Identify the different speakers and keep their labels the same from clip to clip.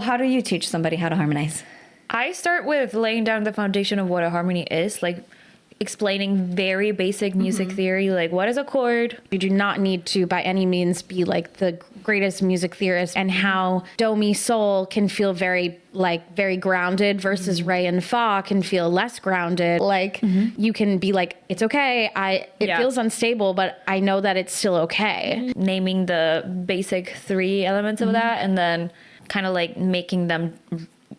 Speaker 1: How do you teach somebody how to harmonize?
Speaker 2: I start with laying down the foundation of what a harmony is, like explaining very basic music theory, like what is a chord?
Speaker 3: You do not need to by any means be like the greatest music theorist, and how do mi sol can feel very grounded versus re and fa can feel less grounded. Like you can be like, it's okay. It feels unstable, but I know that it's still okay.
Speaker 2: Naming the basic three elements of that, and then kind of like making them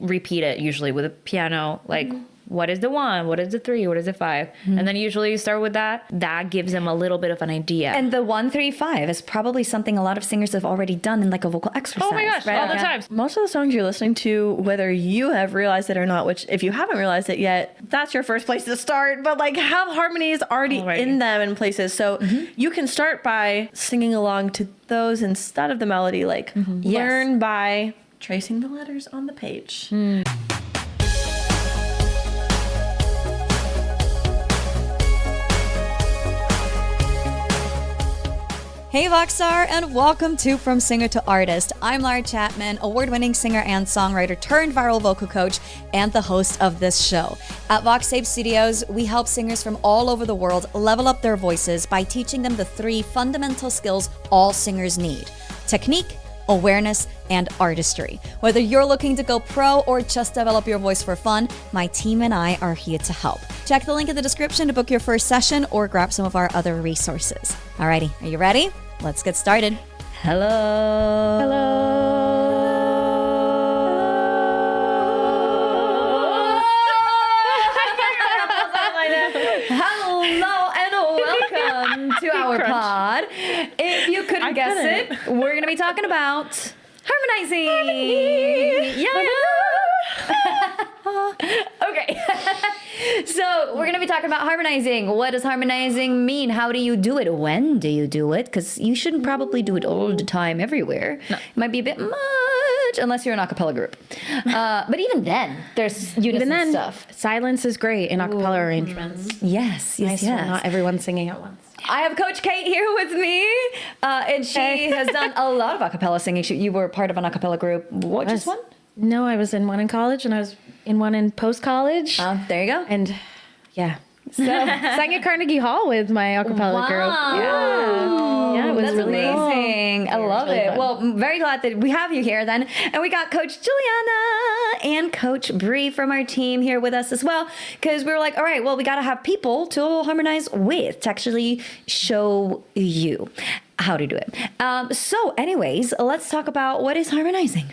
Speaker 2: repeat it, usually with a piano, like what is the 1, what is the 3, what is the 5, and then usually you start with that gives them a little bit of an idea.
Speaker 1: And the 1, 3, 5 is probably something a lot of singers have already done in like a vocal exercise.
Speaker 2: Oh my gosh,
Speaker 1: right?
Speaker 2: all the time.
Speaker 4: Most of the songs you're listening to, whether you have realized it or not, which if you haven't realized it yet, that's your first place to start, but like have harmonies already in them in places. So you can start by singing along to those instead of the melody, like learn by tracing the letters on the page.
Speaker 5: Hey Voxstar, and welcome to From Singer to Artist. I'm Lara Chapman, award-winning singer and songwriter turned viral vocal coach and the host of this show. At VoxTape Studios, we help singers from all over the world level up their voices by teaching them the 3 fundamental skills all singers need: technique, awareness, and artistry. Whether you're looking to go pro or just develop your voice for fun, my team and I are here to help. Check the link in the description to book your first session or grab some of our other resources. Alrighty, are you ready? Let's get started.
Speaker 1: Hello. Hello and welcome to our pod. If you couldn't guess it, we're going to be talking about harmonizing. Yeah. Okay. So we're going to be talking about harmonizing. What does harmonizing mean? How do you do it? When do you do it? Because you shouldn't probably do it all the time everywhere. No. It might be a bit much unless you're an a cappella group. But even then, there's unison stuff.
Speaker 3: Silence is great in a cappella arrangements.
Speaker 1: Yes.
Speaker 3: Not everyone singing at once.
Speaker 1: I have Coach Kate here with me, and she has done a lot of a cappella singing. You were part of an a cappella group. What, just one?
Speaker 3: No, I was in one in college, and I was in one in post-college.
Speaker 1: There you go.
Speaker 3: And yeah. So sang at Carnegie Hall with my a cappella group. Yeah, it was
Speaker 1: That's
Speaker 3: really
Speaker 1: amazing. I love
Speaker 3: really
Speaker 1: it.
Speaker 3: fun.
Speaker 1: Well, I'm very glad that we have you here then. And we got Coach Juliana and Coach Bree from our team here with us as well. Because we were like, all right, well, we got to have people to harmonize with, to actually show you how to do it. So anyways, let's talk about what is harmonizing.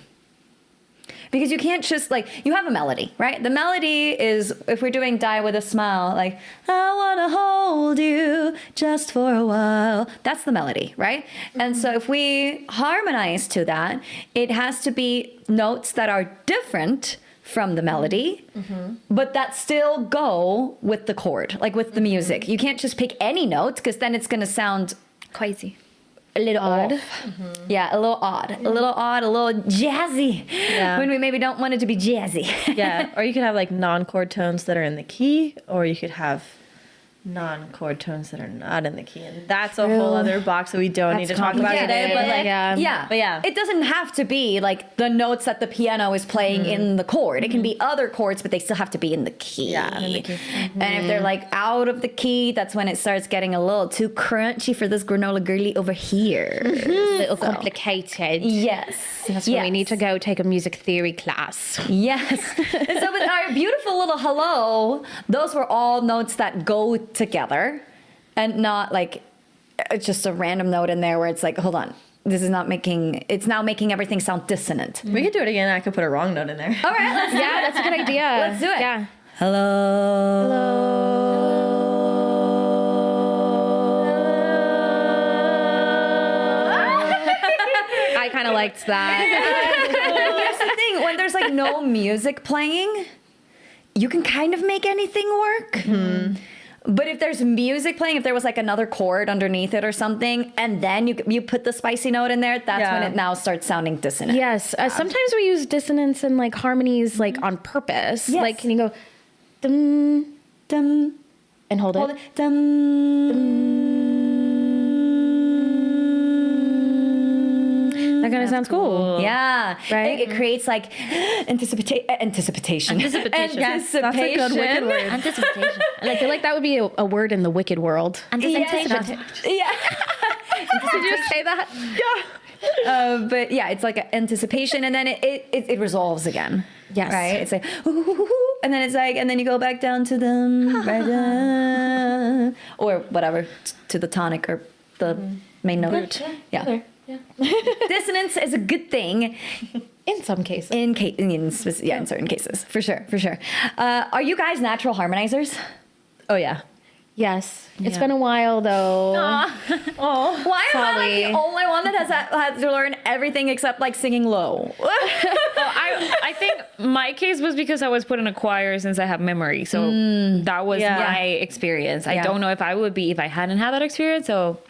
Speaker 1: Because you can't just, like, you have a melody, right? The melody is, if we're doing Die With A Smile, like, I want to hold you just for a while. That's the melody, right? And so if we harmonize to that, it has to be notes that are different from the melody, but that still go with the chord, like with the music. You can't just pick any note, because then it's going to sound
Speaker 2: Crazy.
Speaker 1: a little odd. Yeah, a little odd. A little odd, a little jazzy.
Speaker 4: Yeah.
Speaker 1: When we maybe don't want it to be jazzy.
Speaker 4: Yeah, or you could have like non-chord tones that are in the key, or you could have non-chord tones that are not in the key, and that's a whole other box that we don't need to talk about today. But like,
Speaker 1: yeah. It doesn't have to be like the notes that the piano is playing in the chord. It can be other chords, but they still have to be in the key.
Speaker 4: Yeah, in the key.
Speaker 1: And if they're like out of the key, that's when it starts getting a little too crunchy for this granola girly over here.
Speaker 3: a little complicated.
Speaker 1: Yes.
Speaker 3: That's when we need to go take a music theory class.
Speaker 1: Yes. And so with our beautiful little hello, those were all notes that go together and not like just a random note in there where it's like, hold on, this is not making, it's now making everything sound dissonant.
Speaker 4: we could do it again. I could put a wrong note in there.
Speaker 1: All right, let's
Speaker 3: Yeah, that's a good idea.
Speaker 1: Let's do it.
Speaker 3: Yeah. I kind of liked that.
Speaker 1: Here's the thing, when there's like no music playing, you can kind of make anything work. But if there's music playing, if there was like another chord underneath it or something, and then you put the spicy note in there, that's when it now starts sounding dissonant.
Speaker 3: Yes. Sometimes we use dissonance and like harmonies like on purpose.
Speaker 1: Yes.
Speaker 3: Like, can you go dum
Speaker 1: Dum,
Speaker 3: and hold
Speaker 1: hold
Speaker 3: it?
Speaker 1: it. Dum.
Speaker 3: That kind of sounds cool.
Speaker 1: Yeah.
Speaker 3: Right?
Speaker 1: It creates like anticipation.
Speaker 2: Anticipation.
Speaker 4: Yes, that's a good wicked word.
Speaker 2: Anticipation.
Speaker 3: And I feel like that would be a word in the Wicked world.
Speaker 2: Anticipation.
Speaker 1: Yeah.
Speaker 3: Did you say that?
Speaker 1: But yeah, it's like an anticipation, and then it resolves again.
Speaker 3: Yes.
Speaker 1: Right? It's like, and then it's like, and then you go back down to the, or whatever, to the tonic or the main note. Yeah. Dissonance is a good thing
Speaker 3: In some cases.
Speaker 1: in certain cases, for sure. Are you guys natural harmonizers?
Speaker 4: Oh yeah.
Speaker 3: Yes. It's been a while though.
Speaker 1: Why am I like
Speaker 3: Sorry.
Speaker 1: the only one that has had to learn everything except like singing low?
Speaker 2: I think my case was because I was put in a choir since I have memory. So that was my experience. I don't know if I would be if I hadn't had that experience. So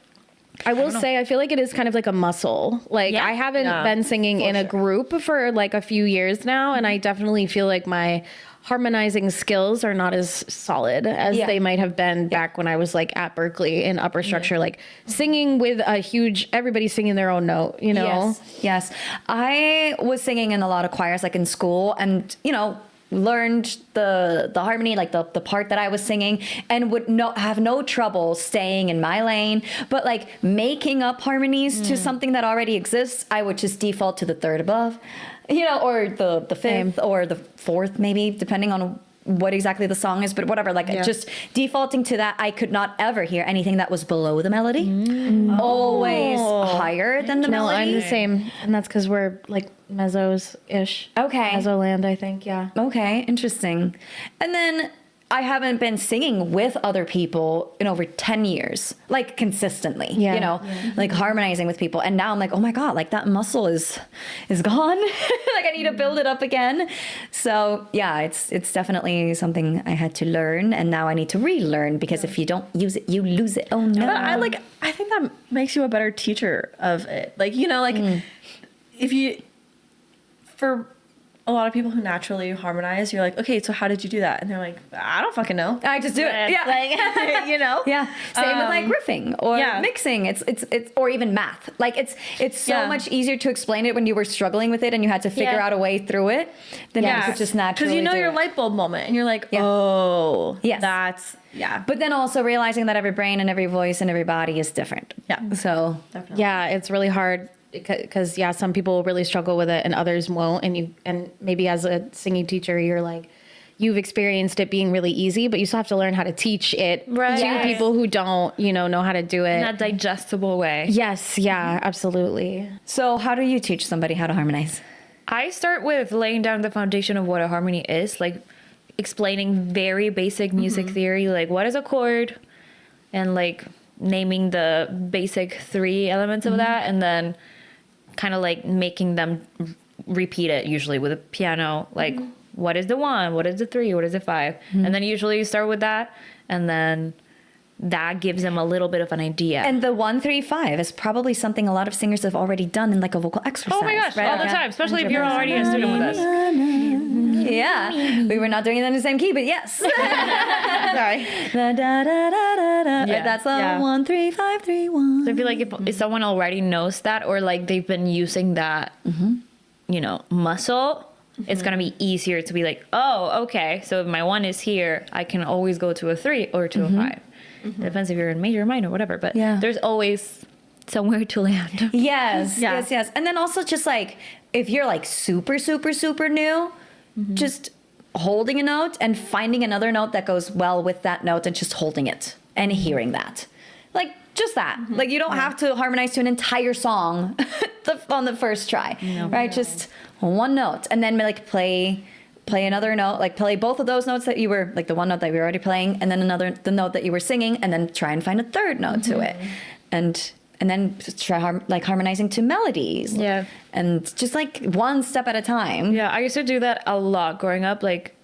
Speaker 3: I will say, I feel like it is kind of like a muscle. Like I haven't been singing in a group for like a few years now. And I definitely feel like my harmonizing skills are not as solid as they might have been back when I was like at Berkeley in upper structure, like singing with a huge, everybody singing their own note, you know?
Speaker 1: Yes. I was singing in a lot of choirs, like in school, and, learned the harmony, like the part that I was singing, and would have no trouble staying in my lane. But like making up harmonies to something that already exists, I would just default to the third above, or the fifth or the fourth, maybe, depending on what exactly the song is, but whatever, like just defaulting to that. I could not ever hear anything that was below the melody. Always higher than the melody.
Speaker 3: I'm the same. And that's because we're like mezzos-ish.
Speaker 1: Okay.
Speaker 3: Mezzo land, I think, yeah.
Speaker 1: Okay, interesting. And then I haven't been singing with other people in over 10 years, like consistently, like harmonizing with people. And now I'm like, oh my God, like that muscle is gone. Like I need to build it up again. So yeah, it's definitely something I had to learn. And now I need to relearn, because if you don't use it, you lose it. Oh no.
Speaker 4: But I think that makes you a better teacher of it. Like, if you, for a lot of people who naturally harmonize, you're like, okay, so how did you do that? And they're like, I don't fucking know.
Speaker 1: I just do it. Yeah.
Speaker 4: Like,
Speaker 1: Yeah. Same with like riffing or mixing. It's or even math. Like it's so much easier to explain it when you were struggling with it and you had to figure out a way through it than you could just naturally.
Speaker 4: Because
Speaker 1: do
Speaker 4: your
Speaker 1: it.
Speaker 4: light bulb moment, and you're like, oh,
Speaker 1: Yes.
Speaker 4: that's
Speaker 1: But then also realizing that every brain and every voice and every body is different.
Speaker 4: Yeah.
Speaker 1: So
Speaker 3: Yeah, it's really hard because some people really struggle with it and others won't. And maybe as a singing teacher, you're like, you've experienced it being really easy, but you still have to learn how to teach it to people who don't, know how to do it
Speaker 2: in a digestible way.
Speaker 3: Yes. Yeah, absolutely.
Speaker 1: So how do you teach somebody how to harmonize?
Speaker 2: I start with laying down the foundation of what a harmony is, like explaining very basic music theory, like what is a chord, and like naming the basic 3 elements of that, and then kind of like making them repeat it, usually with a piano, like what is the 1, what is the 3, what is the 5, and then usually you start with that, and then that gives them a little bit of an idea.
Speaker 1: And the 1, 3, 5 is probably something a lot of singers have already done in like a vocal exercise.
Speaker 2: Oh my gosh,
Speaker 1: right?
Speaker 2: all the time, especially if you're already a student with us.
Speaker 1: Yeah, we were not doing it in the same key, but yes.
Speaker 4: sorry.
Speaker 1: Da, da, da, da, da, da.
Speaker 2: Yeah.
Speaker 1: That's the 1, 3, 5, 3, 1.
Speaker 2: So I feel like if someone already knows that, or like they've been using that, muscle, it's going to be easier to be like, oh, okay. So if my 1 is here, I can always go to a 3 or to a 5. Depends if you're in major or minor or whatever, but there's always somewhere to land.
Speaker 1: Yes. And then also just like, if you're like super, super, super new, just holding a note and finding another note that goes well with that note and just holding it and hearing that. Like, just that. Like, you don't have to harmonize to an entire song on the first try, right? Just one note. And then like play another note, like play both of those notes that you were, like the one note that we were already playing, and then the note that you were singing, and then try and find a third note to it. And then try harmonizing to melodies.
Speaker 2: Yeah.
Speaker 1: And just like one step at a time.
Speaker 2: Yeah, I used to do that a lot growing up. Like,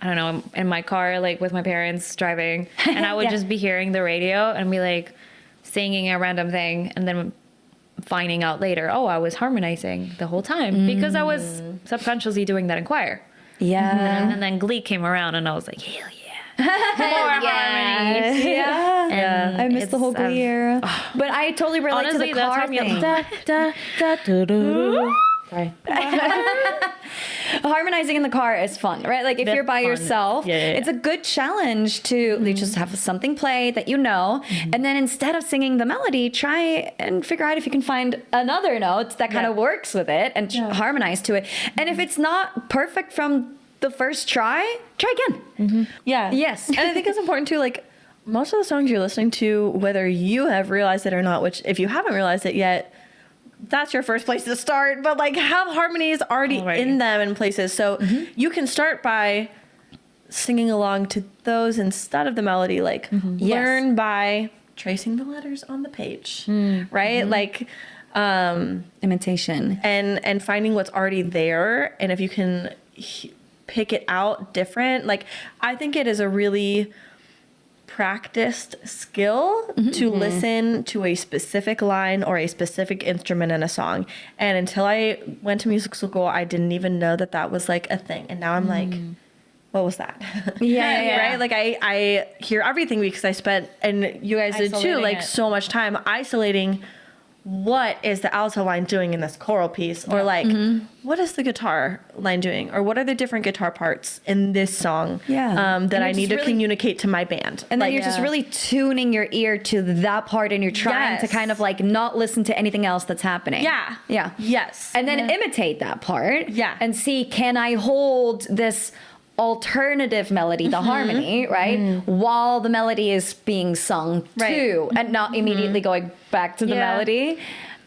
Speaker 2: I don't know, in my car, like with my parents driving, and I would just be hearing the radio and be like singing a random thing, and then finding out later, oh, I was harmonizing the whole time because I was subconsciously doing that in choir.
Speaker 1: Yeah.
Speaker 2: And then Glee came around, and I was like, hell yeah. harmonies.
Speaker 1: Yeah.
Speaker 2: And
Speaker 1: I missed the whole Glee era. But I totally relate
Speaker 2: Honestly,
Speaker 1: to the
Speaker 2: that's
Speaker 1: car
Speaker 2: how me-
Speaker 1: thing.
Speaker 3: Da, da, da, doo, doo, doo. Sorry.
Speaker 1: Harmonizing in the car is fun, right? Like if
Speaker 2: That's
Speaker 1: you're by
Speaker 2: fun.
Speaker 1: yourself,
Speaker 2: Yeah.
Speaker 1: it's a good challenge to just have something play that you know, and then instead of singing the melody, try and figure out if you can find another note that kind of works with it and harmonize to it. And if it's not perfect from the first try again.
Speaker 4: Yeah.
Speaker 1: Yes.
Speaker 4: And I think it's important too, like most of the songs you're listening to, whether you have realized it or not, which if you haven't realized it yet, that's your first place to start, but like have harmonies already in them in places. So you can start by singing along to those instead of the melody, like learn by tracing the letters on the page, right? Like
Speaker 1: Imitation.
Speaker 4: and finding what's already there. And if you can pick it out different, like I think it is a really practiced skill to listen to a specific line or a specific instrument in a song. And until I went to music school, I didn't even know that that was like a thing. And now I'm like, what was that?
Speaker 1: Yeah.
Speaker 4: Right? Like I hear everything because I spent, and you guys did too,
Speaker 2: Isolating
Speaker 4: like
Speaker 2: it.
Speaker 4: so much time isolating what is the alto line doing in this choral piece, or like what is the guitar line doing, or what are the different guitar parts in this song that I need to communicate to my band.
Speaker 1: And then you're just really tuning your ear to that part, and you're trying to kind of like not listen to anything else that's happening. Yeah.
Speaker 4: Yes.
Speaker 1: And then imitate that part.
Speaker 4: Yeah.
Speaker 1: And see, can I hold this alternative melody, the harmony, right? While the melody is being sung too, and not immediately going back to the melody.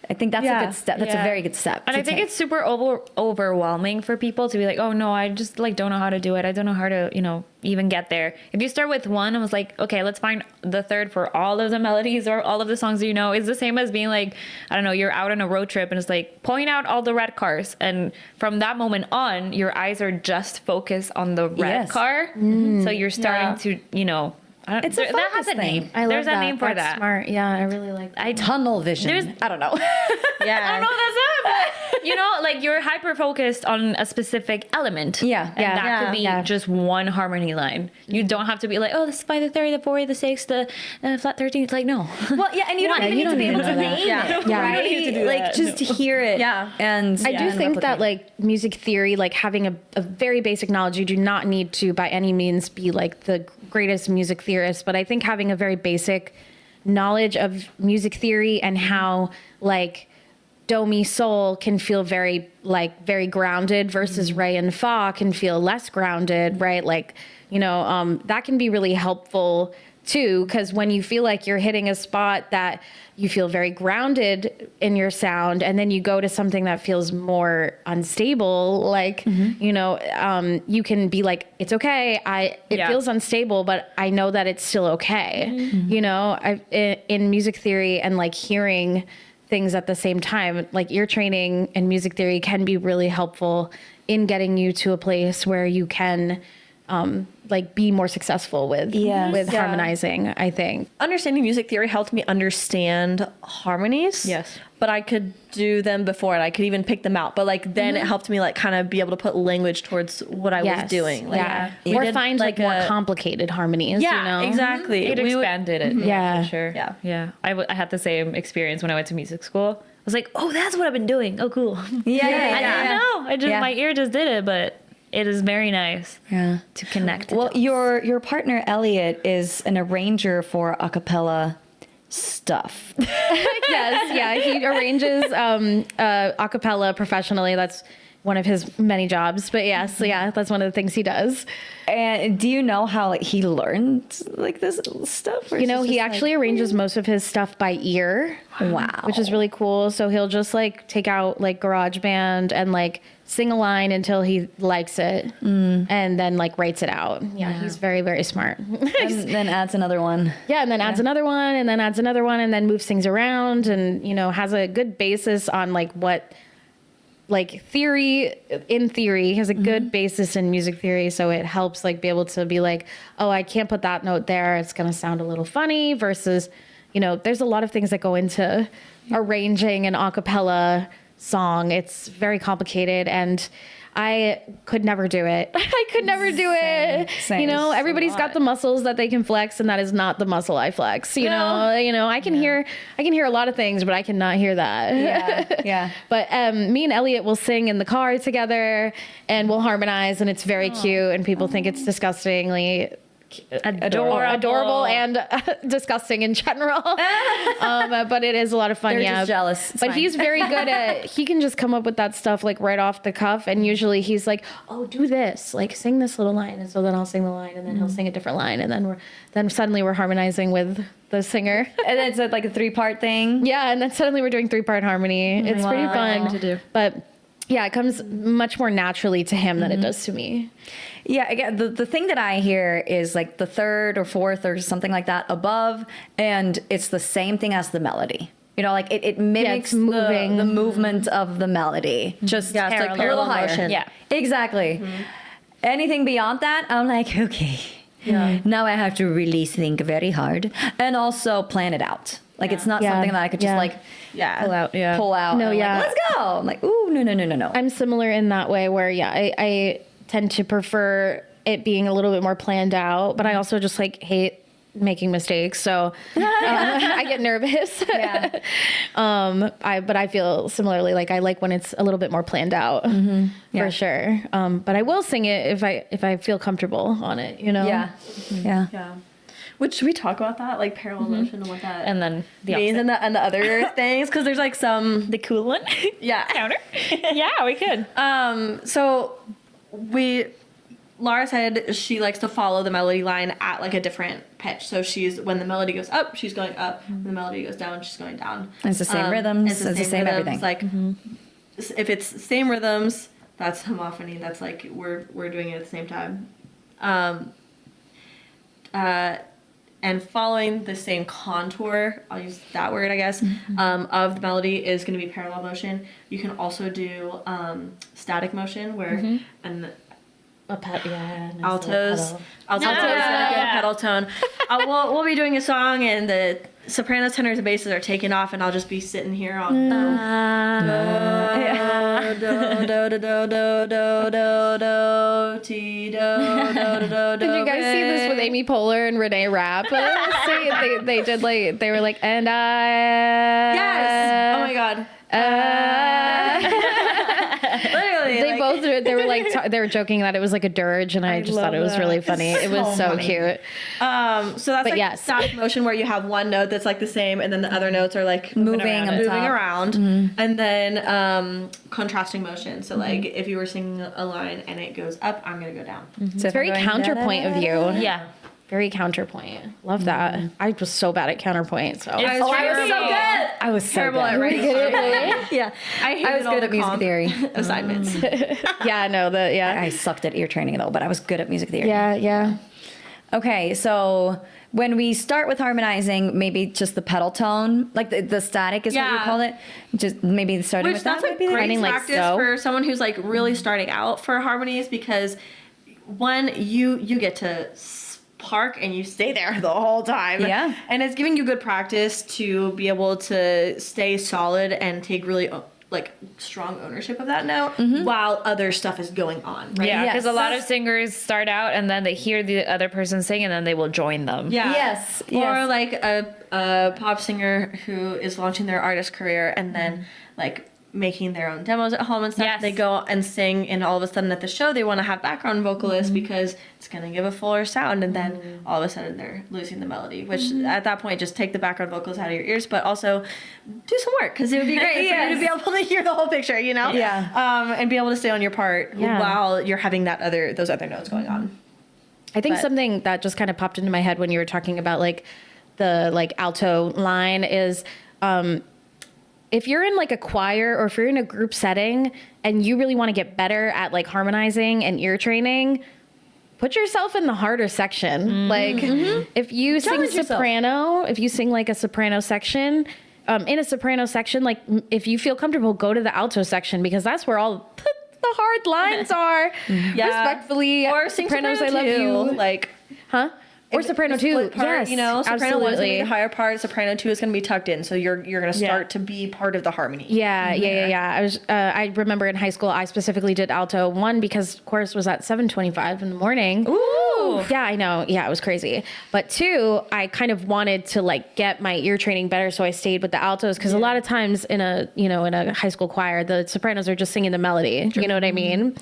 Speaker 1: I think that's a good step. That's a very good step.
Speaker 2: And I think it's super overwhelming for people to be like, oh no, I just like don't know how to do it. I don't know how to, even get there. If you start with one and was like, okay, let's find the third for all of the melodies or all of the songs you know, it's the same as being like, I don't know, you're out on a road trip and it's like, point out all the red cars. And from that moment on, your eyes are just focused on the red car. So you're starting to,
Speaker 1: It's a
Speaker 2: that has
Speaker 1: focus
Speaker 2: a name.
Speaker 1: thing.
Speaker 3: I love
Speaker 2: There's
Speaker 3: that.
Speaker 2: a name for
Speaker 3: That's
Speaker 2: that.
Speaker 3: smart. Yeah, I really like that.
Speaker 1: tunnel vision. I don't know.
Speaker 4: yeah.
Speaker 2: I don't know what that's but like you're hyper focused on a specific element.
Speaker 1: Yeah.
Speaker 2: And that could be just one harmony line. You don't have to be like, oh, this is by the third, the fourth, the sixth, the flat 13th. It's like, no.
Speaker 1: Well, yeah, and you don't even need to be able to name it,
Speaker 3: Yeah.
Speaker 1: right?
Speaker 2: You don't need to do
Speaker 1: like
Speaker 2: that.
Speaker 1: just hear it.
Speaker 4: Yeah.
Speaker 1: And
Speaker 3: I do think that like music theory, like having a very basic knowledge, you do not need to by any means be like the greatest music theorist, but I think having a very basic knowledge of music theory and how like do mi sol can feel very grounded versus re and fa can feel less grounded, right? Like, that can be really helpful too, because when you feel like you're hitting a spot that you feel very grounded in your sound, and then you go to something that feels more unstable, like, you can be like, it's okay. It feels unstable, but I know that it's still okay. In music theory and like hearing things at the same time, like ear training and music theory can be really helpful in getting you to a place where you can be more successful with harmonizing, I think.
Speaker 4: Understanding music theory helped me understand harmonies.
Speaker 2: Yes.
Speaker 4: But I could do them before, and I could even pick them out. But like then it helped me like kind of be able to put language towards what I was doing. Like, we
Speaker 3: Or
Speaker 4: did,
Speaker 3: find like more complicated harmonies.
Speaker 4: Exactly.
Speaker 2: It expanded it.
Speaker 3: Yeah.
Speaker 2: For sure.
Speaker 4: Yeah.
Speaker 2: Yeah. I had the same experience when I went to music school. I was like, oh, that's what I've been doing. Oh, cool. I didn't know. My ear just did it, but it is very nice to connect.
Speaker 1: Well, your partner Elliot is an arranger for a cappella stuff.
Speaker 3: Yes, he arranges a cappella professionally. That's one of his many jobs. But yes, that's one of the things he does.
Speaker 1: And do you know how he learned like this stuff? Or
Speaker 3: He actually arranges most of his stuff by ear.
Speaker 1: Wow.
Speaker 3: Which is really cool. So he'll just like take out like GarageBand and like sing a line until he likes it and then like writes it out. Yeah, he's very, very smart.
Speaker 1: and then adds another one.
Speaker 3: Yeah, and then adds another one and then adds another one and then moves things around and, has a good basis on like what theory has a good basis in music theory. So it helps like be able to be like, oh, I can't put that note there. It's going to sound a little funny versus, there's a lot of things that go into arranging an a cappella song. It's very complicated. And I could never do it. I could never do it.
Speaker 1: Same.
Speaker 3: You know, everybody's got the muscles that they can flex, and that is not the muscle I flex. You know, I can hear a lot of things, but I cannot hear that.
Speaker 1: Yeah.
Speaker 3: But me and Elliot will sing in the car together, and we'll harmonize, and it's very cute, and people think it's disgustingly adorable and disgusting in general. But it is a lot of fun.
Speaker 1: They're
Speaker 3: yeah,
Speaker 1: just jealous. It's
Speaker 3: but
Speaker 1: fine.
Speaker 3: he's very good at. He can just come up with that stuff like right off the cuff, and usually he's like, "Oh, do this, like sing this little line," and so then I'll sing the line, and then he'll sing a different line, and then suddenly we're harmonizing with the singer.
Speaker 1: And it's like a 3-part thing.
Speaker 3: Yeah, and then suddenly we're doing 3-part harmony. It's pretty fun
Speaker 2: to do.
Speaker 3: but yeah, it comes much more naturally to him than it does to me.
Speaker 1: Yeah, again, the thing that I hear is like the 3rd or 4th or something like that above, and it's the same thing as the melody. You know, like it mimics
Speaker 3: it's moving.
Speaker 1: the movement of the melody, just
Speaker 4: Yeah, it's like
Speaker 1: a little
Speaker 4: parallel
Speaker 1: higher.
Speaker 4: motion.
Speaker 2: Yeah.
Speaker 1: Exactly. Anything beyond that, I'm like, okay.
Speaker 4: Yeah.
Speaker 1: Now I have to really think very hard and also plan it out. Like it's not
Speaker 3: Yeah.
Speaker 1: something that I could just
Speaker 3: Yeah.
Speaker 1: like
Speaker 2: Pull out. Yeah.
Speaker 1: pull out.
Speaker 3: No,
Speaker 1: and
Speaker 3: yeah.
Speaker 1: Let's go. I'm like, ooh, no.
Speaker 3: I'm similar in that way where, yeah, I tend to prefer it being a little bit more planned out, but I also just like hate making mistakes. So I get nervous.
Speaker 1: Yeah.
Speaker 3: But I feel similarly, like I like when it's a little bit more planned out
Speaker 1: Yeah.
Speaker 3: for sure. But I will sing it if I feel comfortable on it, you know?
Speaker 1: Yeah. Yeah.
Speaker 4: Yeah. Which, should we talk about that, like parallel motion and what that
Speaker 2: And then the
Speaker 4: means
Speaker 2: opposite.
Speaker 4: and the other things? Because there's like some
Speaker 2: The cool one.
Speaker 4: yeah.
Speaker 2: Counter. Yeah, we could.
Speaker 4: So Laura said she likes to follow the melody line at like a different pitch. So when the melody goes up, she's going up. When the melody goes down, she's going down.
Speaker 1: It's the same rhythms. It's the same everything.
Speaker 4: Like if it's the same rhythms, that's homophony. That's like we're doing it at the same time. And following the same contour, I'll use that word, I guess, of the melody is going to be parallel motion. You can also do static motion where and altos gonna go pedal tone. We'll be doing a song and the sopranos, tenors, and basses are taking off, and I'll just be sitting here on do do do do do do do do ti do do do do.
Speaker 3: Did you guys see this with Amy Poehler and Renee Rapp? they did like they were like, and I
Speaker 4: Yes. Oh my god. Literally.
Speaker 3: They were like they were joking that it was like a dirge, and I just thought it was really funny. It was so cute.
Speaker 4: So that's like
Speaker 3: yes.
Speaker 4: static motion where you have one note that's like the same, and then the other notes are like
Speaker 1: Moving on top.
Speaker 4: around, and then contrasting motion. So like if you were singing a line and it goes up, I'm gonna go down.
Speaker 1: So
Speaker 3: It's very counterpoint of you.
Speaker 2: Yeah.
Speaker 3: Very counterpoint. Love that. I was so bad at counterpoint. So
Speaker 2: It's terrible.
Speaker 1: I was so
Speaker 4: Terrible
Speaker 1: good.
Speaker 4: at writing.
Speaker 1: Yeah. I was good at music theory.
Speaker 4: assignments.
Speaker 3: yeah, no,
Speaker 1: I sucked at ear training though, but I was good at music theory.
Speaker 3: yeah.
Speaker 1: Okay, so when we start with harmonizing, maybe just the pedal tone, like the static is what you
Speaker 4: Yeah.
Speaker 1: call it. Just maybe starting
Speaker 4: Which
Speaker 1: with that.
Speaker 4: that's a
Speaker 1: might be
Speaker 4: great
Speaker 3: Finding, like,
Speaker 4: practice
Speaker 3: so.
Speaker 4: for someone who's like really starting out for harmonies, because one, you get to park and you stay there the whole time.
Speaker 1: Yeah.
Speaker 4: And it's giving you good practice to be able to stay solid and take really like strong ownership of that note while other stuff is going on. Right?
Speaker 2: Yeah, because
Speaker 1: Yes.
Speaker 2: a lot of singers start out and then they hear the other person sing and then they will join them.
Speaker 4: Yeah.
Speaker 1: Yes,
Speaker 4: Or
Speaker 1: yes.
Speaker 4: like a pop singer who is launching their artist career and then like making their own demos at home and stuff.
Speaker 2: Yes.
Speaker 4: They go and sing, and all of a sudden at the show they want to have background vocalists because it's going to give a fuller sound, and then all of a sudden they're losing the melody, which at that point just take the background vocals out of your ears, but also do some work, because it would be great for you to be able to hear the whole picture, you know?
Speaker 1: Yeah.
Speaker 4: And be able to stay on your part while you're having those other notes going on.
Speaker 3: I think
Speaker 4: But-
Speaker 3: something that just kind of popped into my head when you were talking about like the like alto line is if you're in like a choir or if you're in a group setting and you really want to get better at like harmonizing and ear training, put yourself in the harder section. Like if you
Speaker 1: Challenge
Speaker 3: sing
Speaker 1: yourself.
Speaker 3: soprano, if you sing like a soprano section, in a soprano section, like if you feel comfortable, go to the alto section, because that's where all the hard lines are.
Speaker 4: Yeah.
Speaker 3: Respectfully,
Speaker 4: Or sing
Speaker 3: sopranos, I
Speaker 4: soprano
Speaker 3: love
Speaker 4: too.
Speaker 3: you.
Speaker 4: Like,
Speaker 3: Huh? Or soprano
Speaker 4: the split
Speaker 3: too.
Speaker 4: part,
Speaker 3: Yes,
Speaker 4: you know, soprano 1 is going to be
Speaker 3: absolutely.
Speaker 4: the higher part, soprano 2 is going to be tucked in. So you're going to start to be part of the harmony.
Speaker 3: Yeah. I remember in high school, I specifically did alto 1 because chorus was at 7:25 in the morning.
Speaker 2: Ooh.
Speaker 3: Yeah, I know. Yeah, it was crazy. But 2, I kind of wanted to like get my ear training better, so I stayed with the altos because a lot of times in a high school choir, the sopranos are just singing the melody. You know what I mean?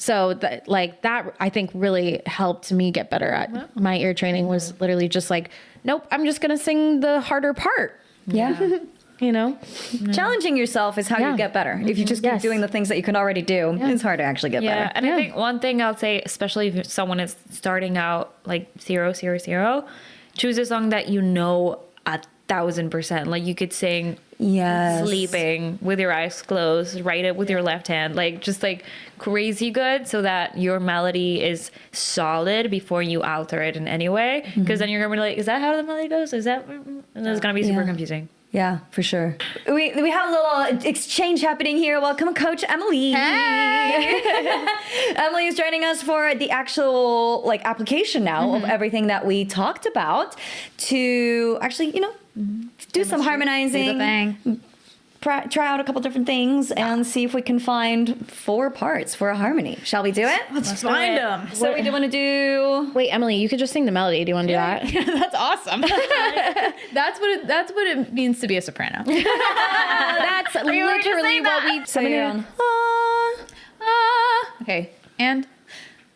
Speaker 3: So that I think really helped me get better at my ear training was literally just like, nope, I'm just going to sing the harder part.
Speaker 1: Yeah.
Speaker 3: You know?
Speaker 1: Challenging yourself is how you get better. If you just keep doing the things that you can already do, it's hard to actually get
Speaker 2: Yeah,
Speaker 1: better.
Speaker 2: and I think one thing I'll say, especially if someone is starting out like 0, 0, 0, choose a song that you know 1,000%. Like you could sing sleeping with your eyes closed, write it with your left hand, like just like crazy good, so that your melody is solid before you alter it in any way. Because then you're gonna be like, is that how the melody goes? Is that? And it's gonna be super confusing.
Speaker 1: Yeah, for sure. We have a little exchange happening here. Welcome, Coach Emily. Hey. Emily is joining us for the actual like application now of everything that we talked about to actually, do some harmonizing. Try out a couple different things and see if we can find 4 parts for a harmony. Shall we do it?
Speaker 6: Let's find them.
Speaker 1: So we do want to do.
Speaker 3: Wait, Emily, you could just sing the melody. Do you want to do that?
Speaker 6: That's awesome. That's what it means to be a soprano.
Speaker 3: That's literally what we.
Speaker 1: So you're on.
Speaker 6: Okay, and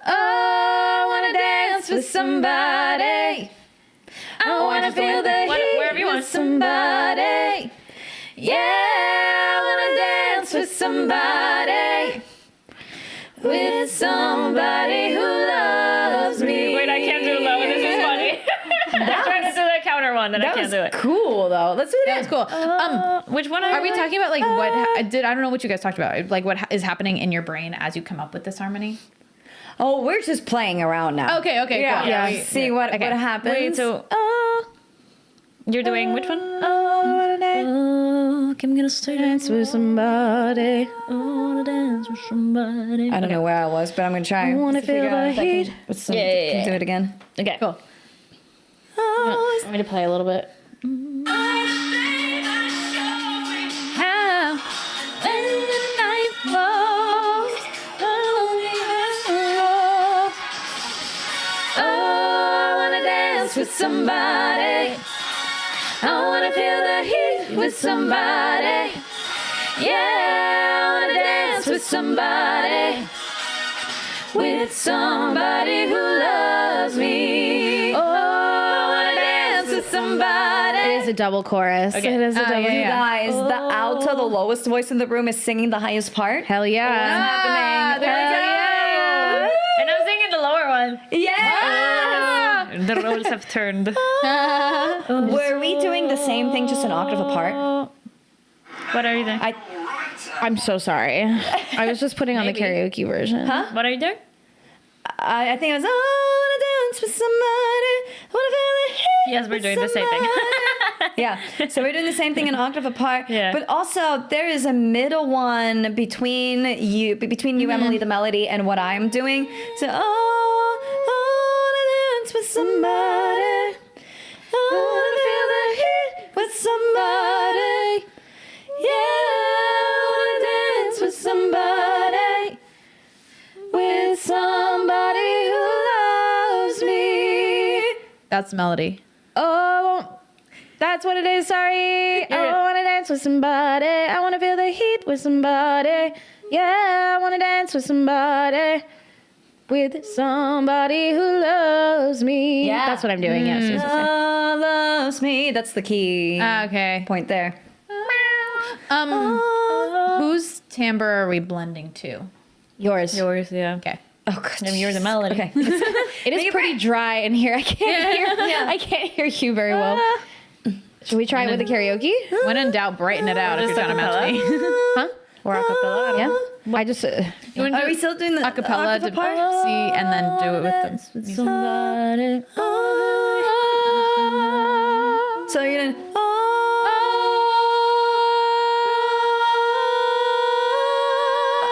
Speaker 3: I wanna dance with somebody. I wanna feel the heat
Speaker 2: wherever you want.
Speaker 3: with somebody. Yeah, I wanna dance with somebody. With somebody who loves me.
Speaker 2: Wait, I can't do low. This is funny. I'm trying to do the counter one, and I can't do it.
Speaker 1: Cool though. Let's do it.
Speaker 6: that was cool.
Speaker 2: Which one
Speaker 6: Are we talking about like what I don't know what you guys talked about. Like what is happening in your brain as you come up with this harmony?
Speaker 1: Oh, we're just playing around now.
Speaker 6: Okay, cool.
Speaker 1: Yeah.
Speaker 6: Wait,
Speaker 1: See what happens.
Speaker 2: Wait, so you're doing which one?
Speaker 3: Oh, I'm gonna stay dance with somebody.
Speaker 2: I wanna dance with somebody.
Speaker 1: I don't know where I was, but I'm gonna try.
Speaker 3: I wanna feel the heat.
Speaker 1: Can do it again.
Speaker 2: Okay, cool.
Speaker 3: Want me to play a little bit? With somebody, I wanna feel the heat with somebody. Yeah, I wanna dance with somebody. With somebody who loves me. Oh, I wanna dance with somebody. It is a double chorus.
Speaker 2: Okay.
Speaker 3: It is a double.
Speaker 1: You guys, the alto, the lowest voice in the room, is singing the highest part.
Speaker 3: Hell yeah.
Speaker 1: Happening.
Speaker 3: Hell yeah.
Speaker 2: And I'm singing the lower one.
Speaker 1: Yeah.
Speaker 2: The roles have turned.
Speaker 1: Were we doing the same thing, just an octave apart?
Speaker 2: What are you doing?
Speaker 3: I'm so sorry. I was just putting on the karaoke version. Huh?
Speaker 2: What are you doing?
Speaker 1: I think it was, I wanna dance with somebody. I wanna feel the heat.
Speaker 2: Yes, we're
Speaker 1: with
Speaker 2: doing the same thing.
Speaker 1: somebody. Yeah. So we're doing the same thing an octave apart.
Speaker 2: Yeah.
Speaker 1: But also there is a middle one between you, Emily, the melody, and what I'm doing. So, with somebody, I wanna feel the heat with somebody. Yeah, I wanna dance with somebody, with somebody who loves me.
Speaker 6: That's the melody.
Speaker 3: Oh, that's what it is. Sorry. I wanna dance with somebody. I wanna feel the heat with somebody. Yeah, I wanna dance with somebody. With somebody who loves me.
Speaker 1: Yeah.
Speaker 3: That's what I'm doing. Yes.
Speaker 1: Loves me. That's the key
Speaker 6: Okay.
Speaker 1: point there.
Speaker 6: Whose timbre are we blending to?
Speaker 3: Yours.
Speaker 2: Yours, yeah.
Speaker 6: Okay.
Speaker 1: Oh, God.
Speaker 2: And you're the melody.
Speaker 1: Okay.
Speaker 3: It is pretty dry in here. I can't hear. I can't hear you very well. Should we try it with the karaoke?
Speaker 6: When in doubt, brighten it out if
Speaker 2: Just
Speaker 6: you're gonna match me.
Speaker 3: Huh?
Speaker 2: Or acapella.
Speaker 3: Yeah. I just.
Speaker 6: You wanna
Speaker 1: Are
Speaker 6: do
Speaker 1: we still doing the
Speaker 6: acapella
Speaker 1: octave
Speaker 6: to
Speaker 1: apart?
Speaker 6: see and then do it with the music?
Speaker 2: Somebody.
Speaker 1: So you're gonna.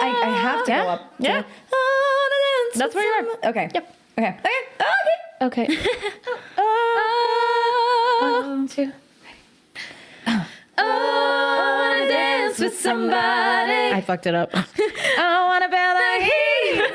Speaker 1: I have to go up.
Speaker 2: Yeah. That's where you are.
Speaker 1: Okay. Yep. Okay. Okay.
Speaker 3: Okay. 1, 2.
Speaker 2: I wanna dance with somebody.
Speaker 3: I fucked it up. I wanna feel the heat.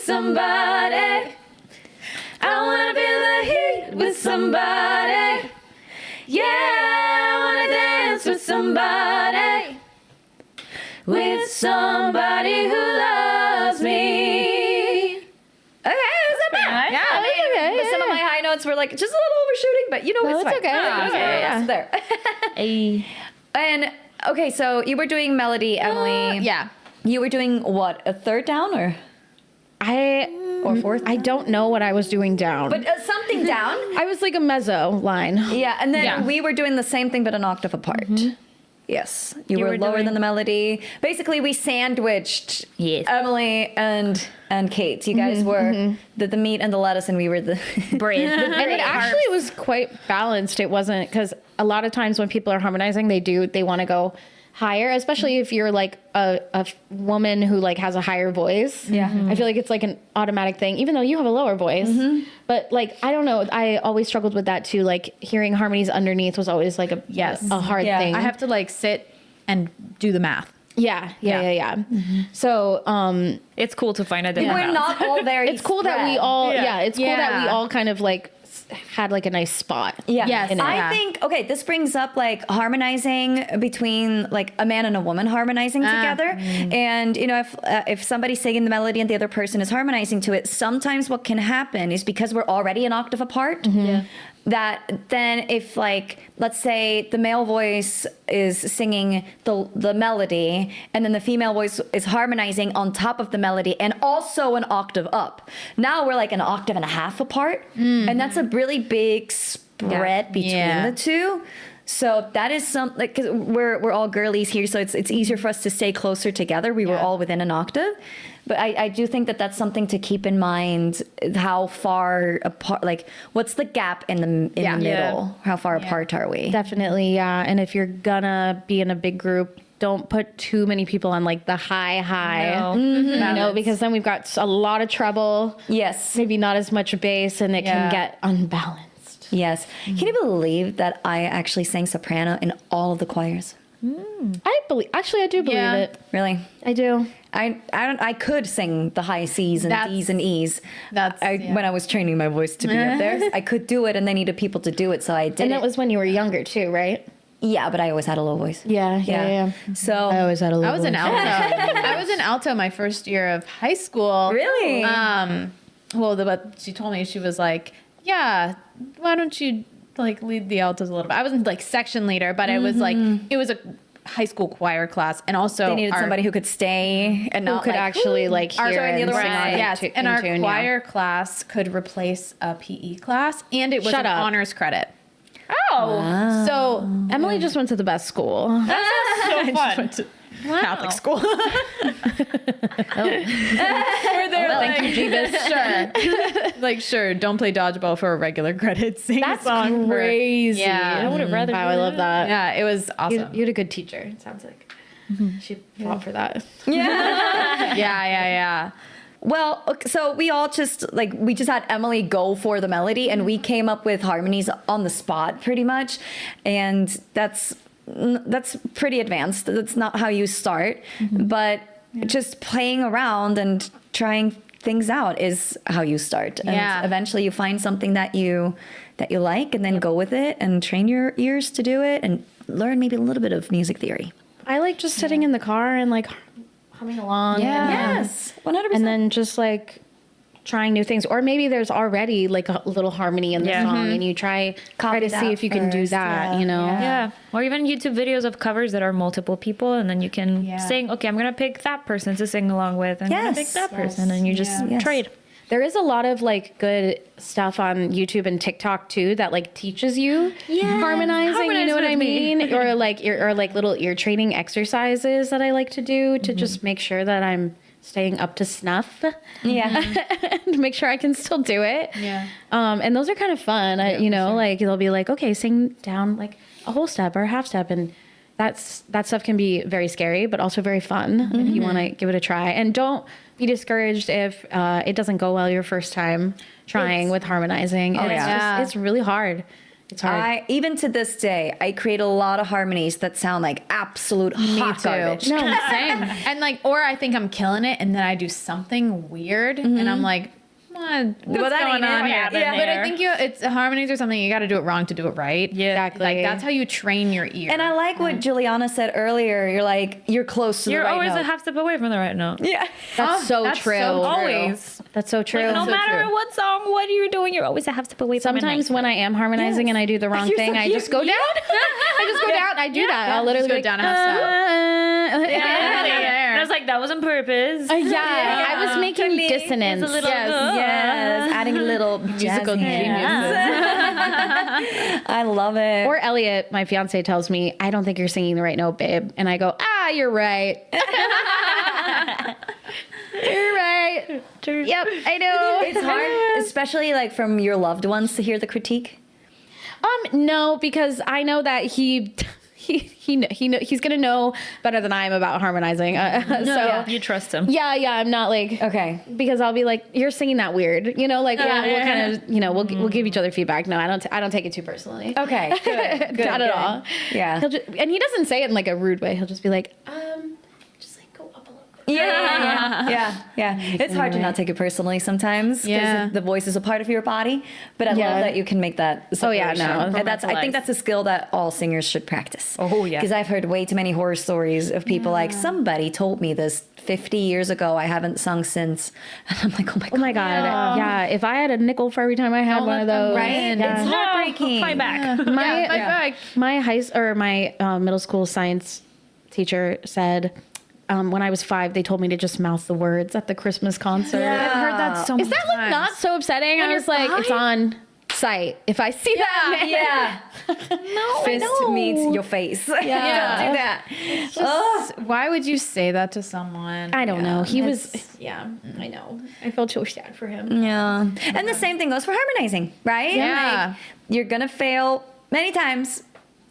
Speaker 2: Somebody. I wanna feel the heat with somebody. Yeah, I wanna dance with somebody. With somebody who loves me.
Speaker 1: Okay, that's not bad.
Speaker 2: Yeah,
Speaker 3: okay.
Speaker 1: But some of my high notes were like just a little overshooting, but you know
Speaker 3: No,
Speaker 1: it's
Speaker 3: it's
Speaker 1: fine.
Speaker 3: okay.
Speaker 1: It's there.
Speaker 2: Hey.
Speaker 1: And okay, so you were doing melody, Emily.
Speaker 6: Yeah.
Speaker 1: You were doing what? A third down or fourth?
Speaker 3: I don't know what I was doing down.
Speaker 1: But something down.
Speaker 3: I was like a mezzo line.
Speaker 1: Yeah, and then
Speaker 6: Yeah.
Speaker 1: we were doing the same thing but an octave apart. Yes, you were
Speaker 2: were
Speaker 1: lower
Speaker 2: doing-
Speaker 1: than the melody. Basically, we sandwiched
Speaker 2: Yes.
Speaker 1: Emily and Kate. You guys were the meat and the lettuce, and we were the
Speaker 2: Bread.
Speaker 3: And it actually was quite balanced. It wasn't, because a lot of times when people are harmonizing, they want to go higher, especially if you're like a woman who like has a higher voice.
Speaker 1: Yeah.
Speaker 3: I feel like it's like an automatic thing, even though you have a lower voice. But like, I don't know. I always struggled with that too. Like hearing harmonies underneath was always like a hard
Speaker 1: Yeah.
Speaker 3: thing.
Speaker 6: I have to like sit and do the math.
Speaker 3: Yeah. So,
Speaker 2: It's cool to find a different
Speaker 1: we're
Speaker 2: house.
Speaker 1: not all very.
Speaker 3: it's cool that we all, it's cool that we
Speaker 6: Yeah.
Speaker 3: all kind of like had like a nice spot.
Speaker 1: Yeah.
Speaker 6: Yes.
Speaker 1: I
Speaker 6: Yeah.
Speaker 1: think, okay, this brings up like harmonizing between like a man and a woman harmonizing together. And, you know, if somebody's singing the melody and the other person is harmonizing to it, sometimes what can happen is because we're already an octave apart, that then if like, let's say the male voice is singing the melody and then the female voice is harmonizing on top of the melody and also an octave up. Now we're like an octave and a half apart. And that's a really big spread between the two. So that is something, like, cause we're all girlies here, so it's easier for us to stay closer together. We were all within an octave. But I do think that that's something to keep in mind, how far apart, like what's the gap in the middle?
Speaker 2: Yeah.
Speaker 1: How far apart are we?
Speaker 3: Definitely, yeah. And if you're gonna be in a big group, don't put too many people on like the high.
Speaker 2: No.
Speaker 3: You know, because then we've got a lot of treble.
Speaker 1: Yes.
Speaker 3: Maybe not as much bass, and it can get unbalanced.
Speaker 1: Yes. Can you believe that I actually sang soprano in all of the choirs?
Speaker 3: I do believe
Speaker 6: Yeah.
Speaker 3: it.
Speaker 1: Really?
Speaker 3: I do.
Speaker 1: I could sing the high C's and D's and E's.
Speaker 6: That's-
Speaker 1: when I was training my voice to be up there. I could do it, and they needed people to do it, so I did
Speaker 3: And
Speaker 1: it.
Speaker 3: that was when you were younger too, right?
Speaker 1: Yeah, but I always had a low voice.
Speaker 3: Yeah.
Speaker 1: So
Speaker 3: I always had a little.
Speaker 6: I was an alto. I was an alto my first year of high school.
Speaker 1: Really?
Speaker 6: Well, what she told me, she was like, "Yeah, why don't you like lead the altos a little bit?" I wasn't like section leader, but I was like, it was a high school choir class, and also
Speaker 1: they needed somebody who could stay and
Speaker 3: who
Speaker 1: not
Speaker 3: could
Speaker 1: like,
Speaker 3: actually like hear
Speaker 1: sorry, the
Speaker 3: and
Speaker 1: other
Speaker 3: sing
Speaker 1: way.
Speaker 3: on
Speaker 6: Yes,
Speaker 3: in
Speaker 6: and our
Speaker 3: tune,
Speaker 6: choir class could replace a PE class, and it was
Speaker 3: Shut
Speaker 6: an
Speaker 3: up.
Speaker 6: honors credit.
Speaker 2: Oh,
Speaker 6: So
Speaker 3: Emily just went to the best school.
Speaker 2: so fun.
Speaker 6: Catholic school.
Speaker 2: Where they're like,
Speaker 3: Thank you, Jeebus.
Speaker 6: Sure. Like, sure, don't play dodgeball for a regular credit. Sing
Speaker 3: That's
Speaker 6: a song for-
Speaker 3: crazy.
Speaker 6: Yeah.
Speaker 2: I would have rather.
Speaker 3: Wow, I love that.
Speaker 6: Yeah, it was
Speaker 3: You,
Speaker 6: awesome.
Speaker 3: you had a good teacher. It sounds like she fought for that.
Speaker 6: Yeah.
Speaker 1: Well, okay, so we all just like we just had Emily go for the melody, and we came up with harmonies on the spot pretty much, and that's pretty advanced. That's not how you start, but just playing around and trying things out is how you start. And
Speaker 6: Yeah.
Speaker 1: eventually you find something that you like, and then go with it and train your ears to do it and learn maybe a little bit of music theory.
Speaker 3: I like just sitting in the car and like humming along.
Speaker 1: Yes, 100%.
Speaker 3: And then just like trying new things, or maybe there's already like a little harmony in the song, and you try
Speaker 1: Copy
Speaker 3: to see
Speaker 1: that
Speaker 3: if you can do
Speaker 1: first,
Speaker 3: that.
Speaker 1: yeah.
Speaker 3: You know.
Speaker 2: Yeah, or even YouTube videos of covers that are multiple people, and then you can sing. Okay, I'm gonna pick that person to sing along with, and I'm gonna pick
Speaker 1: Yes.
Speaker 2: that person, and you just
Speaker 1: Yes.
Speaker 2: trade.
Speaker 3: There is a lot of like good stuff on YouTube and TikTok too that like teaches you harmonizing. You
Speaker 2: Harmonize
Speaker 3: know what I
Speaker 2: with me.
Speaker 3: mean? Or like little ear training exercises that I like to do to just make sure that I'm staying up to snuff.
Speaker 1: Yeah.
Speaker 3: To make sure I can still do it.
Speaker 6: Yeah.
Speaker 3: And those are kind of fun. Like they'll be like, okay, sing down like a whole step or a half step. And that stuff can be very scary, but also very fun if you want to give it a try. And don't be discouraged if it doesn't go well your first time trying with harmonizing. It's really hard. It's hard.
Speaker 1: Even to this day, I create a lot of harmonies that sound like absolute hot garbage.
Speaker 3: No,
Speaker 6: Same. And like, or I think I'm killing it, and then I do something weird, and I'm like, what's going on here?
Speaker 2: Yeah.
Speaker 6: But I think it's harmonies or something. You got to do it wrong to do it right.
Speaker 2: Yeah.
Speaker 3: Exactly.
Speaker 6: Like that's how you train your ear.
Speaker 1: And I like what Juliana said earlier. You're like, you're close to
Speaker 2: You're
Speaker 1: the right
Speaker 2: always
Speaker 1: note.
Speaker 2: a half step away from the right note.
Speaker 1: Yeah.
Speaker 3: That's so true.
Speaker 2: Always.
Speaker 3: That's so true.
Speaker 2: Like, no matter what song, what you're doing, you're always a half step away from it.
Speaker 3: Sometimes when I am harmonizing and I do the wrong
Speaker 1: You're
Speaker 3: thing,
Speaker 1: so
Speaker 3: I just go down. I just go down. I do that. I'll literally
Speaker 6: Just go
Speaker 3: like,
Speaker 6: down a half
Speaker 2: And I was like, that was on purpose.
Speaker 3: yeah, I was making dissonance.
Speaker 2: It's a little,
Speaker 1: Yes, adding a little
Speaker 6: musical
Speaker 1: jazz hands. I love it.
Speaker 3: Or Elliot, my fiance, tells me, I don't think you're singing the right note, babe. And I go, you're right. You're right. Yep, I know.
Speaker 1: It's hard, especially like from your loved ones to hear the critique.
Speaker 3: No, because I know that he's gonna know better than I am about harmonizing. So
Speaker 2: you trust him.
Speaker 3: yeah, I'm not like
Speaker 1: Okay.
Speaker 3: because I'll be like, you're singing that weird, like we'll kind of we'll give each other feedback. No, I don't take it too personally.
Speaker 1: Okay. Good. Good.
Speaker 3: Not at all.
Speaker 1: Yeah.
Speaker 3: And he doesn't say it in like a rude way. He'll just be like, just like go up a little bit.
Speaker 1: Yeah. It's hard to not take it personally sometimes because
Speaker 6: Yeah.
Speaker 1: the voice is a part of your body. But I love that you can make that separation.
Speaker 3: no.
Speaker 1: And I think that's a skill that all singers should practice.
Speaker 2: Oh, yeah.
Speaker 1: Because I've heard way too many horror stories of people like, somebody told me this 50 years ago. I haven't sung since. And I'm like, oh my God.
Speaker 3: Oh my God. Yeah. If I had a nickel for every time I had one of those.
Speaker 1: Right?
Speaker 3: Yeah.
Speaker 1: It's heartbreaking.
Speaker 2: Fight back.
Speaker 3: My middle school science teacher said, when I was 5, they told me to just mouth the words at the Christmas concert.
Speaker 6: I've heard that so much.
Speaker 3: Is that like not so upsetting? I was like, it's on site. If I see that,
Speaker 1: Yeah.
Speaker 3: no,
Speaker 1: Fist meets your face.
Speaker 3: Yeah.
Speaker 1: Don't do that.
Speaker 6: Why would you say that to someone?
Speaker 3: I don't know. He was, I know. I felt so sad for him.
Speaker 1: Yeah. And the same thing goes for harmonizing, right?
Speaker 6: Yeah.
Speaker 1: Like, you're going to fail many times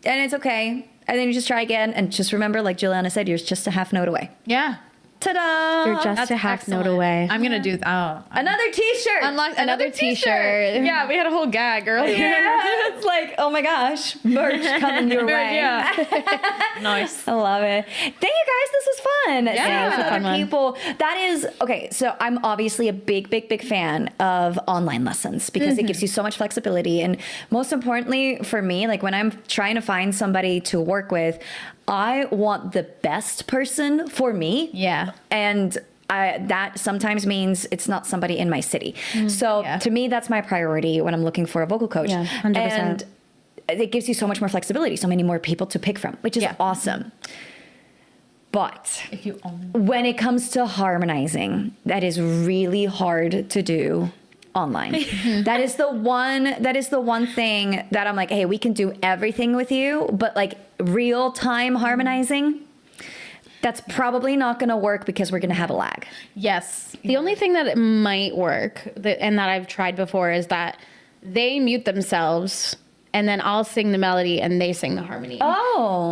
Speaker 1: and it's okay. And then you just try again and just remember, like Juliana said, you're just a half note away.
Speaker 6: Yeah.
Speaker 1: Ta-da!
Speaker 3: You're just a half note away.
Speaker 6: I'm gonna do.
Speaker 1: Another t-shirt.
Speaker 3: Another t-shirt.
Speaker 6: Yeah, we had a whole gag earlier.
Speaker 1: Yeah, it's like, oh my gosh, merch coming your way.
Speaker 6: Yeah.
Speaker 2: Nice.
Speaker 1: I love it. Thank you guys. This was fun.
Speaker 6: Yeah,
Speaker 1: Seeing
Speaker 6: it was a
Speaker 1: other
Speaker 3: fun one.
Speaker 1: people. That is okay. So I'm obviously a big fan of online lessons because it gives you so much flexibility, and most importantly for me, like when I'm trying to find somebody to work with, I want the best person for me.
Speaker 6: Yeah.
Speaker 1: And that sometimes means it's not somebody in my city. So
Speaker 6: Yeah.
Speaker 1: to me, that's my priority when I'm looking for a vocal coach.
Speaker 3: Yeah, 100%.
Speaker 1: And it gives you so much more flexibility, so many more people to pick from, which is awesome. But
Speaker 6: If you only.
Speaker 1: when it comes to harmonizing, that is really hard to do online. That is the one thing that I'm like, hey, we can do everything with you, but like real time harmonizing, that's probably not going to work because we're going to have a lag.
Speaker 6: Yes.
Speaker 3: The only thing that it might work, and that I've tried before, is that they mute themselves, and then I'll sing the melody, and they sing the harmony.
Speaker 1: Oh.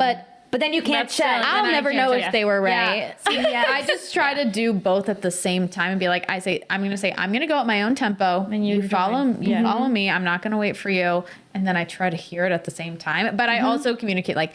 Speaker 3: But
Speaker 1: then you can't
Speaker 2: That's
Speaker 1: check.
Speaker 2: still-
Speaker 3: I'll
Speaker 2: then I
Speaker 3: never
Speaker 2: can't
Speaker 3: know
Speaker 2: tell
Speaker 3: if
Speaker 2: ya.
Speaker 3: they were right.
Speaker 6: Yeah. I just try to do both at the same time and be like, I'm going to go at my own tempo and you follow me. I'm not going to wait for you. And then I try to hear it at the same time. But I also communicate like,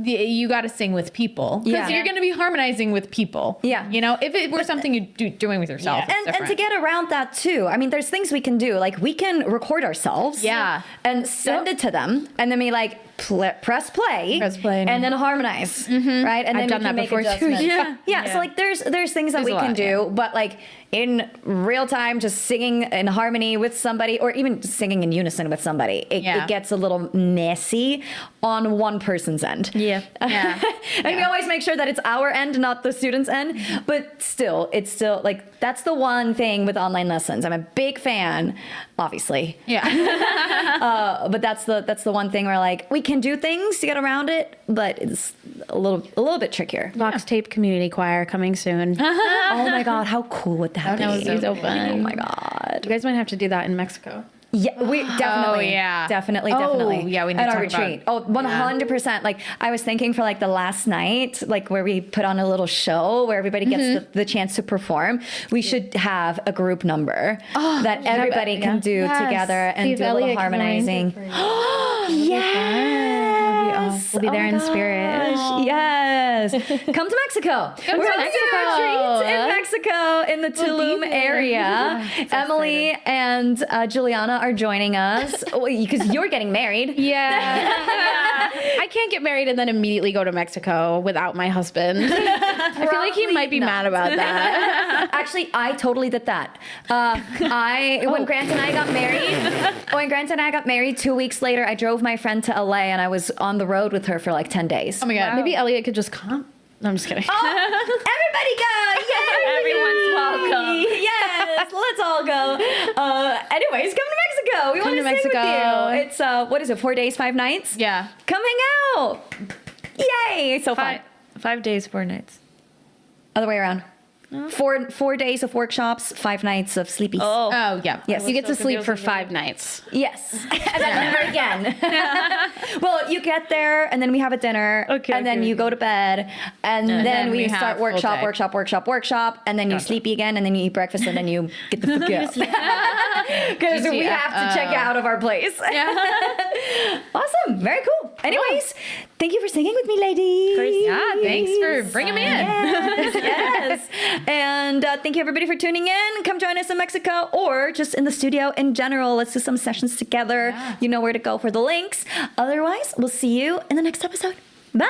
Speaker 6: you got to sing with people because
Speaker 1: Yeah.
Speaker 6: you're going to be harmonizing with people.
Speaker 1: Yeah.
Speaker 6: You know, if it were something you doing with yourself, it's
Speaker 1: And to
Speaker 6: different.
Speaker 1: get around that too, I mean, there's things we can do. Like we can record ourselves,
Speaker 6: Yeah.
Speaker 1: and send it to them, and then be like, press play,
Speaker 3: and-
Speaker 1: then harmonize, right? And
Speaker 3: I've
Speaker 1: then
Speaker 3: done
Speaker 1: we can
Speaker 3: that
Speaker 1: make
Speaker 3: before, too.
Speaker 1: adjustments. Yeah. So like, there's things that we
Speaker 6: a
Speaker 1: can
Speaker 6: lot,
Speaker 1: do, but like in real time, just singing in harmony with somebody, or even singing in unison with somebody, it gets a little messy on one person's end.
Speaker 2: Yeah.
Speaker 6: Yeah.
Speaker 1: And we always make sure that it's our end, not the student's end. But still, it's still like, that's the one thing with online lessons. I'm a big fan, obviously.
Speaker 6: Yeah.
Speaker 1: But that's the one thing where like we can do things to get around it, but it's a little bit trickier.
Speaker 3: VoxTape community choir coming soon.
Speaker 1: Oh my God, how cool would that be?
Speaker 3: That would be so fun.
Speaker 1: Oh my God.
Speaker 3: You guys might have to do that in Mexico.
Speaker 1: Yeah, we definitely,
Speaker 6: yeah.
Speaker 1: definitely.
Speaker 6: Yeah, we need
Speaker 1: at
Speaker 6: to
Speaker 1: our
Speaker 6: talk about-
Speaker 1: retreat. Oh, 100%. Like I was thinking for like the last night, like where we put on a little show where everybody gets the chance to perform. We should have a group number that everybody can do together and
Speaker 3: Steve
Speaker 1: do a little
Speaker 3: Elliott can arrange it
Speaker 1: harmonizing.
Speaker 3: for you.
Speaker 1: Yes,
Speaker 3: We'll be there in spirit.
Speaker 1: gosh, yes. Come to Mexico. We're
Speaker 3: to
Speaker 1: hosting a retreat in Mexico in the Tulum area. Emily and Juliana are joining us because you're getting married.
Speaker 3: Yeah. I can't get married and then immediately go to Mexico without my husband. I feel like he might be mad about that.
Speaker 1: Actually, I totally did that. When Grant and I got married, 2 weeks later, I drove my friend to LA and I was on the road with her for like 10 days.
Speaker 6: Oh my God.
Speaker 3: Maybe Elliot could just come. No, I'm just kidding.
Speaker 1: Everybody go! Yay!
Speaker 2: Everyone's welcome.
Speaker 1: Yes, let's all go. Anyways, come to Mexico. We want to
Speaker 3: to
Speaker 1: sing
Speaker 3: Mexico.
Speaker 1: with you. It's what is it? 4 days, 5 nights?
Speaker 6: Yeah.
Speaker 1: Come hang out. Yay! It's so fun.
Speaker 2: 5 days, 4 nights.
Speaker 1: Other way around. 4 days of workshops, 5 nights of sleepies.
Speaker 6: Oh, yeah.
Speaker 1: Yes.
Speaker 3: You get to sleep for 5 nights.
Speaker 1: Yes. And then never again. Well, you get there and then we have a dinner and then you go to bed and then we
Speaker 6: have
Speaker 1: start
Speaker 6: full day.
Speaker 1: workshop and then you sleepy again and then you eat breakfast and then you get the fuck up. Because we have to check out of our place. Awesome. Very cool. Anyways, thank you for singing with me, ladies.
Speaker 6: Yeah, thanks for bringing me in.
Speaker 1: Yes. And thank you everybody for tuning in. Come join us in Mexico or just in the studio in general. Let's do some sessions together. You know where to go for the links. Otherwise, we'll see you in the next episode. Bye.